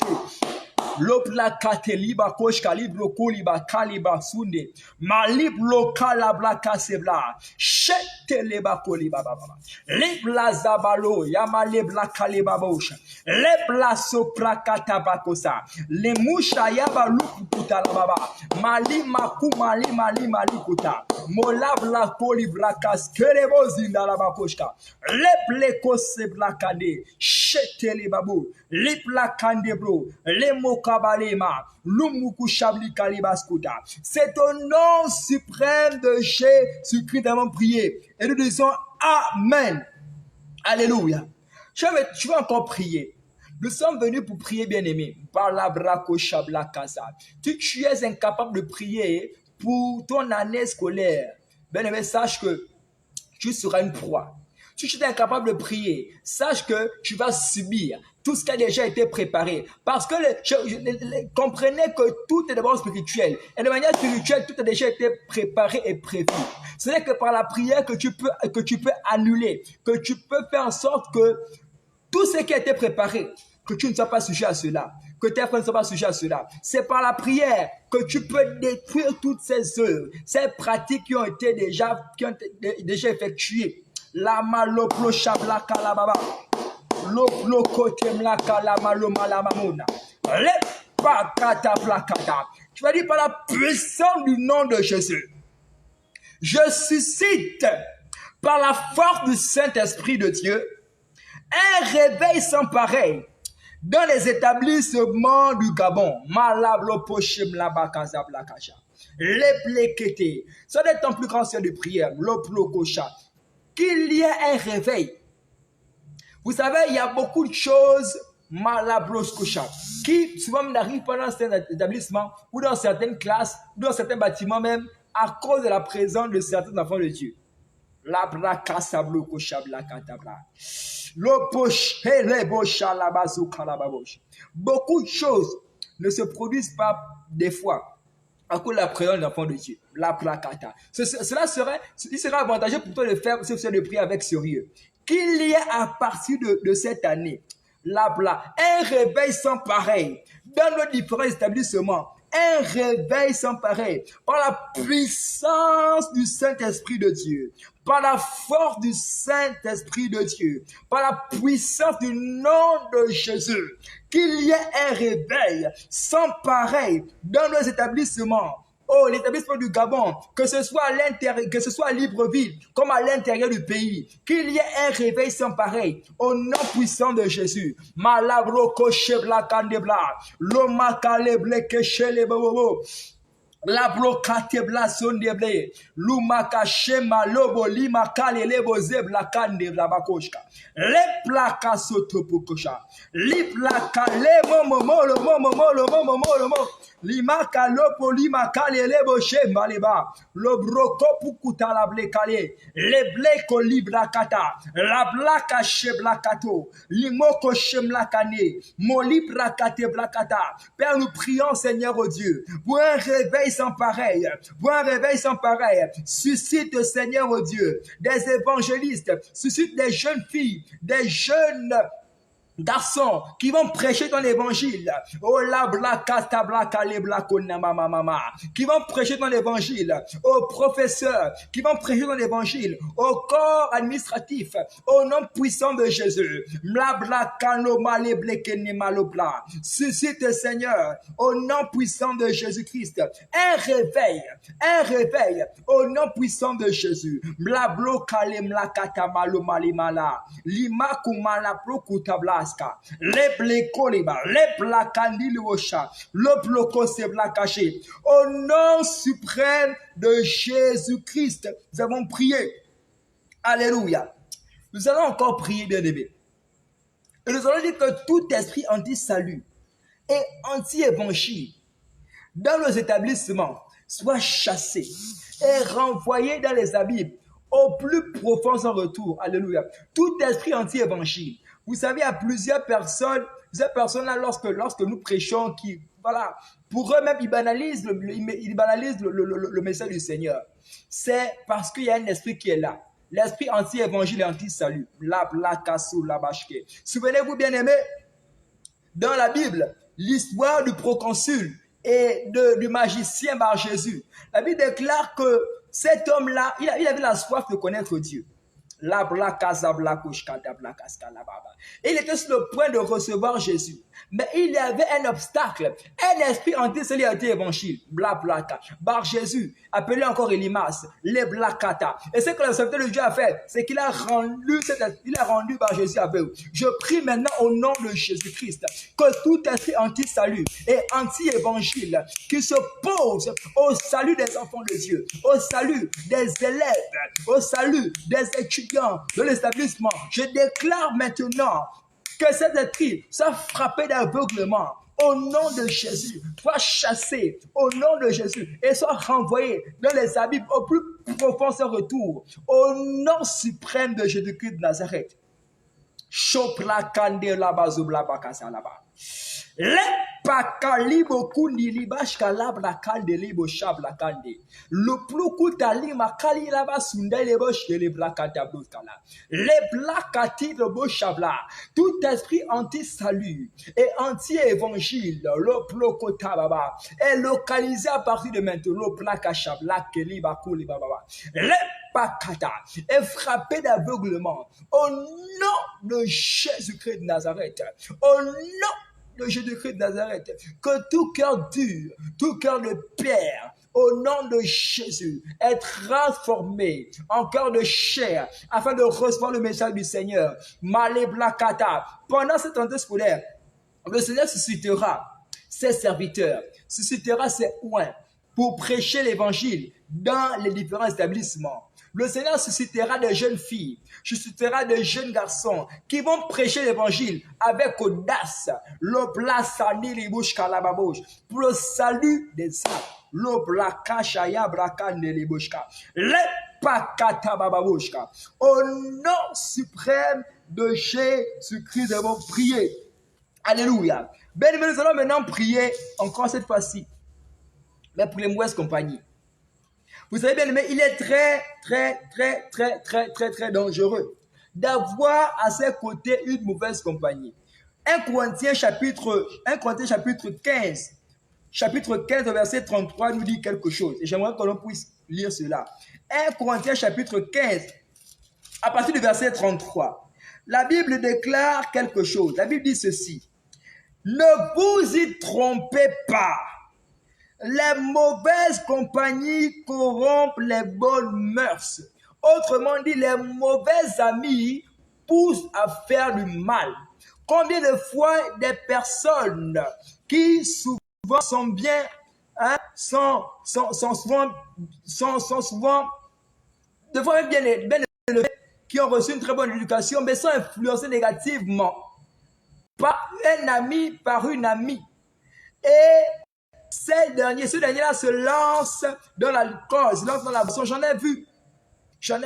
Lopla kateliba kosh kalibro koliba kaliba sunde maliblo kalabla kasebla sheteleba koliba baba libla zabalo yamalebla kaliba bosha lebla sopra katabakosa le musha yaba lukuta la baba malima kumali mali kuta molabla kolibra kaskerebo zinda la bakoshka leble kosebla kade sheteleba bu libla kandebro le Kabalema, Lumuku Shabli Kalibaskuta. C'est au nom suprême de Jésus-Christ que nous avons prié. Et nous disons Amen. Alléluia. Je vais encore prier. Nous sommes venus pour prier, bien-aimé. Tu es incapable de prier pour ton année scolaire. Bien-aimé, sache que tu seras une proie. Si tu es incapable de prier, sache que tu vas subir tout ce qui a déjà été préparé. Parce que comprenez que tout est d'abord spirituel. Et de manière spirituelle, tout a déjà été préparé et prévu. Ce n'est que par la prière que tu peux annuler, que tu peux faire en sorte que tout ce qui a été préparé, que tu ne sois pas sujet à cela, que tes frères ne soient pas sujets à cela. C'est par la prière que tu peux détruire toutes ces œuvres, ces pratiques qui ont été déjà effectuées. La maloplo shabla kalababa. Loplo kotemla kalamalo malamamona. Lepakata plakata. Tu vas dire par la puissance du nom de Jésus. Je suscite par la force du Saint-Esprit de Dieu, un réveil sans pareil dans les établissements du Gabon. Les pléquetés, ça doit être un plus grand ciel de prière, le plococha. Qu'il y ait un réveil. Vous savez, il y a beaucoup de choses malabroscocha qui souvent n'arrivent pas dans certains établissements ou dans certaines classes ou dans certains bâtiments même à cause de la présence de certains enfants de Dieu. La bracasablo koshabla katabla. Beaucoup de choses ne se produisent pas des fois à cause de la présence des enfants de Dieu. La placata. Il serait avantageux pour toi de faire de prier avec sérieux. Qu'il y ait à partir de cette année, un réveil sans pareil dans nos différents établissements. Un réveil sans pareil par la puissance du Saint-Esprit de Dieu, par la force du Saint-Esprit de Dieu, par la puissance du nom de Jésus, qu'il y ait un réveil sans pareil dans nos établissements. Oh, l'établissement du Gabon, que ce soit à l'intérieur, que ce soit à Libreville, comme à l'intérieur du pays, qu'il y ait un réveil sans pareil, au nom puissant de Jésus. Malabro koshebla kandebla, loma kaleble keshele bobo. La blocate bla sondeble, lumaka shema lobo lima kale lebo zebla kande la bakoshka. Le plaka sotopukosha. Li plaka le momo molo momo molo momo molo mo. Limaka lopo lima kale lebo shema leba. Lo broko pukuta la blekale. Le bleko libra kata. La blaka shebla kato. Limoko shemla kane. Mo libra kate blakata. Père, nous prions, Seigneur, oh Dieu, pour un réveil sans pareil, pour un réveil sans pareil. Suscite, Seigneur, oh Dieu, des évangélistes, suscite des jeunes filles, des jeunes garçons qui vont prêcher ton évangile. Oh la blakata blakale blakona mama mama. Qui vont prêcher ton évangile. Aux professeurs qui vont prêcher ton évangile. Au corps administratif. Au nom puissant de Jésus. La blakano male blekene malobla. Suscite, Seigneur, au nom puissant de Jésus-Christ, un réveil. Un réveil. Au nom puissant de Jésus. La blokale mlakata malo malimala. Lima kumala prokutabla. Les blécoliba, les placandilosha, le bloco se caché. Au nom suprême de Jésus-Christ, nous avons prié. Alléluia. Nous allons encore prier, bien-aimés. Et nous allons dire que tout esprit anti-salut et anti-évangile dans nos établissements soit chassé et renvoyé dans les abîmes au plus profond sans retour. Alléluia. Tout esprit anti-évangile. Vous savez, il y a plusieurs personnes là, lorsque nous prêchons, qui, voilà, pour eux-mêmes, ils banalisent le message du Seigneur. C'est parce qu'il y a un esprit qui est là. L'esprit anti-évangile et anti-salut. Souvenez-vous, bien-aimés, dans la Bible, l'histoire du proconsul et du magicien Bar Jésus. La Bible déclare que cet homme-là, il avait la soif de connaître Dieu. Il était sur le point de recevoir Jésus. Mais il y avait un obstacle. Un esprit anti-salut évangile. Bar Jésus, appelé encore Elimas, les blakata. Et ce que le serviteur de Dieu a fait, c'est qu'il a rendu Bar Jésus aveugle. Je prie maintenant au nom de Jésus-Christ que tout esprit anti-salut et anti-évangile qui se pose au salut des enfants de Dieu, au salut des élèves, au salut des étudiants de l'établissement, je déclare maintenant que cet esprit soit frappé d'aveuglement au nom de Jésus, soit chassé au nom de Jésus et soit renvoyé dans les abîmes au plus profond sans retour au nom suprême de Jésus-Christ de Nazareth. Chopla kande la bazubla bakasa là-bas. Le pakalibo kundi libashka labla kande libo shabla kande. Le plukuta lima kali laba sunda lebo shele blakata bloskala. Le blakati lebo shabla. Tout esprit anti-salut et anti-évangile, le plukota baba, est localisé à partir de maintenant. Le plaka shabla keli bakuli baba. Le pakata est frappé d'aveuglement au nom de Jésus-Christ de Nazareth. Au nom de Jésus-Christ de Nazareth, que tout cœur dur, tout cœur de pierre, au nom de Jésus, est transformé en cœur de chair afin de recevoir le message du Seigneur. Maleblakata. Pendant cette rentrée scolaire, le Seigneur suscitera ses serviteurs, suscitera ses oins pour prêcher l'évangile dans les différents établissements. Le Seigneur suscitera des jeunes filles, suscitera des jeunes garçons qui vont prêcher l'évangile avec audace. Pour le salut des âmes. Au nom suprême de Jésus-Christ, nous avons prié. Alléluia. Bien-aimés, nous allons maintenant prier encore cette fois-ci, mais pour les mauvaises compagnies. Vous savez bien, mais il est très dangereux d'avoir à ses côtés une mauvaise compagnie. 1 Corinthiens chapitre 15, verset 33 nous dit quelque chose. Et j'aimerais que l'on puisse lire cela. 1 Corinthiens chapitre 15, à partir du verset 33. La Bible déclare quelque chose. La Bible dit ceci. Ne vous y trompez pas. Les mauvaises compagnies corrompent les bonnes mœurs. Autrement dit, les mauvais amis poussent à faire du mal. Combien de fois des personnes qui souvent sont bien, sont souvent, de fois même bien élevées, qui ont reçu une très bonne éducation, mais sont influencées négativement par un ami, par une amie. Et ce dernier-là se lance dans l'alcool, se lance dans la boisson. J'en ai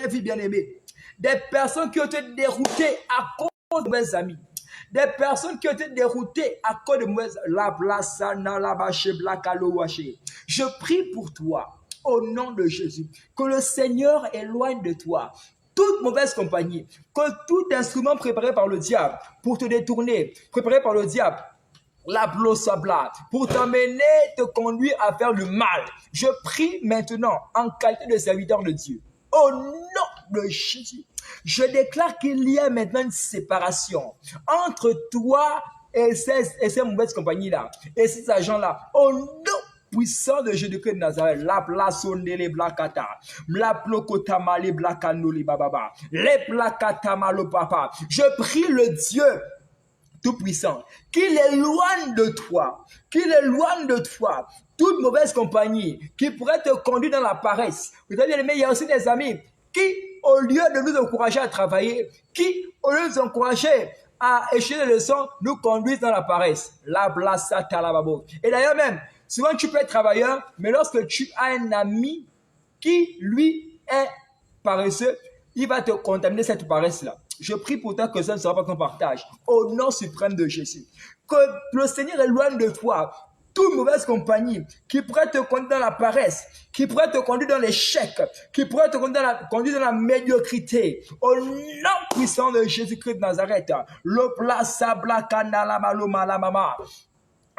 vu bien aimé. Des personnes qui ont été déroutées à cause de mes amis. Des personnes qui ont été déroutées à cause de mes amis. Je prie pour toi, au nom de Jésus, que le Seigneur éloigne de toi toute mauvaise compagnie, que tout instrument préparé par le diable pour te détourner, préparé par le diable, pour t'amener, te conduire à faire du mal. Je prie maintenant en qualité de serviteur de Dieu. Au nom de Jésus, je déclare qu'il y a maintenant une séparation entre toi et ces mauvaises compagnies-là, et ces agents-là. Au nom puissant de Jésus-Christ de Nazareth, la plasonde les blakata, la plokotama les blakano les bababa, les blakatama le papa. Je prie le Dieu tout-puissant, qu'il éloigne de toi, toute mauvaise compagnie qui pourrait te conduire dans la paresse. Vous avez bien aimé, il y a aussi des amis qui, au lieu de nous encourager à travailler, qui, au lieu de nous encourager à échouer les leçons, nous conduisent dans la paresse. Et d'ailleurs même, souvent tu peux être travailleur, mais lorsque tu as un ami qui, lui, est paresseux, il va te contaminer cette paresse-là. Je prie pourtant que ça ne sera pas ton partage. Au nom suprême de Jésus. Que le Seigneur éloigne de toi toute mauvaise compagnie qui pourrait te conduire dans la paresse, qui pourrait te conduire dans l'échec, qui pourrait te conduire dans la médiocrité. Au nom puissant de Jésus-Christ de Nazareth. Le plaça blakana la maloma la mama.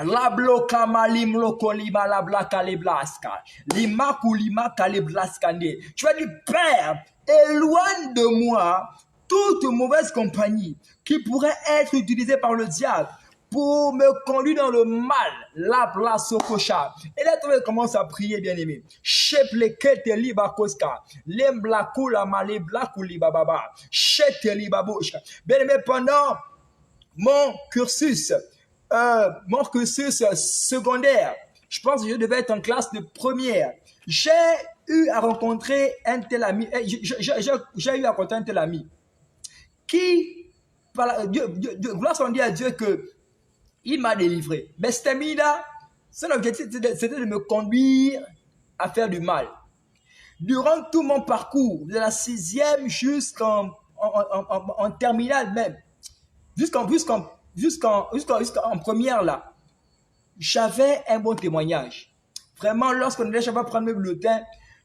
La bloka malim lokolima la blaka le blaska. Lima kulima kale blaskande. Tu vas dire, Père, éloigne de moi toute mauvaise compagnie qui pourrait être utilisée par le diable pour me conduire dans le mal. La place au cocha. Et là, tu commences à prier, bien aimé. Shepleke te liba koska. Lemblaku la male blaku liba baba. Shete liba boshka. Bien aimé, pendant mon cursus secondaire, je pense que je devais être en classe de première. J'ai eu à rencontrer un tel ami. J'ai eu à rencontrer un tel ami qui, gloire soit à Dieu que il m'a délivré. Mais cet ami-là, son objectif, c'était de me conduire à faire du mal. Durant tout mon parcours, de la 6e jusqu'en terminale même, jusqu'en première là, j'avais un bon témoignage. Vraiment, lorsqu'on allait chaque fois prendre mes bulletins,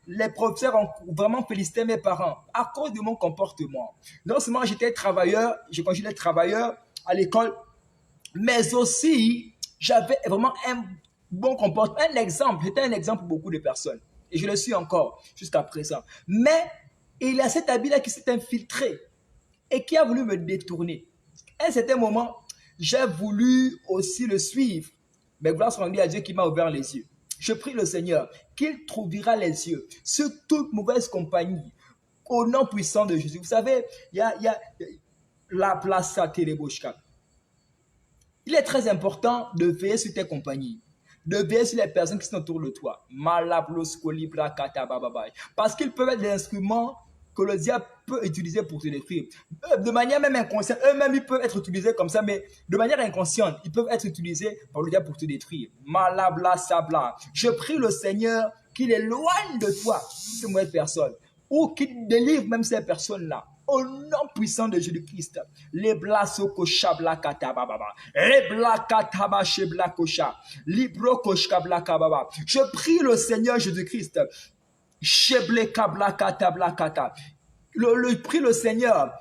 les professeurs ont vraiment félicité mes parents à cause de mon comportement. Non seulement j'étais travailleur, je continuais d'être travailleur à l'école, mais aussi j'avais vraiment un bon comportement, un exemple. J'étais un exemple pour beaucoup de personnes et je le suis encore jusqu'à présent. Mais il y a cet habit-là qui s'est infiltré et qui a voulu me détourner. À un certain moment, j'ai voulu aussi le suivre. Mais gloire soit rendue à Dieu qui m'a ouvert les yeux. Je prie le Seigneur qu'il trouvera les yeux sur toute mauvaise compagnie au nom puissant de Jésus. Vous savez, il y a la place à Téléboshka. Il est très important de veiller sur tes compagnies, de veiller sur les personnes qui sont autour de toi. Parce qu'ils peuvent être des instruments que le diable peut utiliser pour te détruire. De manière même inconsciente, eux-mêmes ils peuvent être utilisés comme ça, mais de manière inconsciente, ils peuvent être utilisés par le diable pour te détruire. Malabla sabla. Je prie le Seigneur qu'il éloigne de toi ces mauvaises personnes ou qu'il délivre même ces personnes-là. Au nom puissant de Jésus-Christ, les blasoko shabla katababa, les blakataba shebla kosha, libro koshkabla kababa. Je prie le Seigneur Jésus-Christ, sheble kabla katabla kata. Prie le Seigneur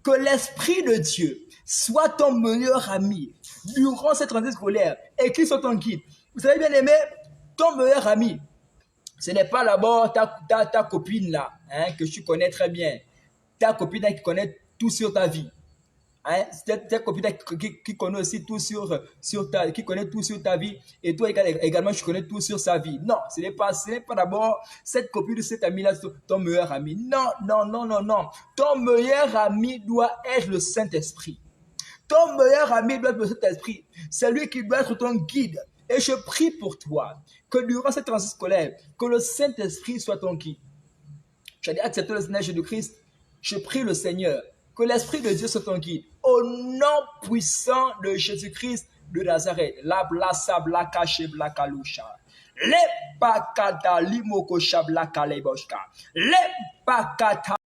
que l'Esprit de Dieu soit ton meilleur ami durant cette rentrée scolaire et qu'il soit ton guide. Vous savez bien aimé, ton meilleur ami, ce n'est pas d'abord ta copine là, hein, que tu connais très bien. Ta copine qui connaît tout sur ta vie. Hein? Ta copine qui connaît aussi tout qui connaît tout sur ta vie. Et toi également, tu connais tout sur sa vie. Non, ce n'est pas d'abord cette copine de cet ami-là, ton meilleur ami. Non, non, non, non, non. Ton meilleur ami doit être le Saint-Esprit. Ton meilleur ami doit être le Saint-Esprit. C'est lui qui doit être ton guide. Et je prie pour toi que durant cette transition scolaire, que le Saint-Esprit soit ton guide. Tu as dit accepter le Seigneur Jésus-Christ. Je prie le Seigneur que l'Esprit de Dieu soit ton guide. Au nom puissant de Jésus-Christ de Nazareth. La blasa blaka shebla kalusha. Le pakata limoko shabla kaleboshka. Le pakata